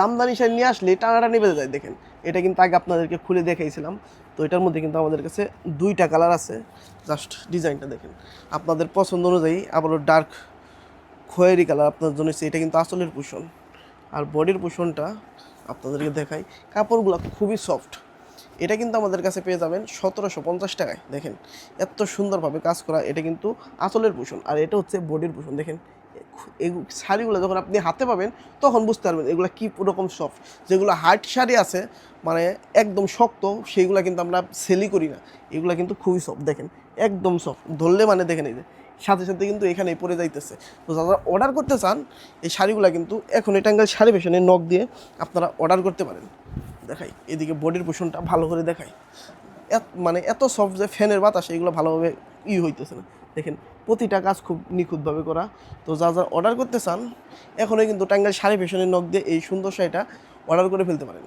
জামদানি শাড়ি নিয়ে আসলে টানাটানি বেঁধে যায়। দেখেন এটা কিন্তু আগে আপনাদেরকে খুলে দেখাইছিলাম। তো এটার মধ্যে কিন্তু আমাদের কাছে 2টা কালার আছে। জাস্ট ডিজাইনটা দেখেন, আপনাদের পছন্দ অনুযায়ী। আবারও ডার্ক খয়েরি কালার আপনার জন্য। এটা কিন্তু আসলের পোষণ, আর বডির পোষণটা আপনাদেরকে দেখাই। কাপড়গুলো খুবই সফট। এটা কিন্তু আমাদের কাছে পেয়ে যাবেন 1750 টাকায়। দেখেন এত সুন্দরভাবে কাজ করা। এটা কিন্তু আঁচলের পোষণ, আর এটা হচ্ছে বডির পোষণ। দেখেন এই শাড়িগুলো যখন আপনি হাতে পাবেন তখন বুঝতে পারবেন এগুলো কী রকম সফট। যেগুলো হার্ড শাড়ি আছে মানে একদম শক্ত, সেইগুলো কিন্তু আমরা সেলই করি না। এগুলো কিন্তু খুবই সফট। দেখেন একদম সফট, ধরলে মানে দেখেন এই যে সাথে সাথে কিন্তু এখানেই পড়ে যাইতেছে। তো যারা অর্ডার করতে চান এই শাড়িগুলো কিন্তু এখন এই টাঙ্গাইল শাড়ি ফ্যাশনে নক দিয়ে আপনারা অর্ডার করতে পারেন। দেখাই এদিকে বডির পোষণটা ভালো করে দেখাই। মানে এত সফট যে ফ্যানের বাতাস এগুলো ভালোভাবে হইতেছে না। দেখেন প্রতিটা কাজ খুব নিখুঁতভাবে করা। তো যা যা অর্ডার করতে চান এখনই কিন্তু টাঙ্গাইল শাড়ি ফ্যাশনের নক দিয়ে এই সুন্দর শাড়িটা অর্ডার করে ফেলতে পারেন।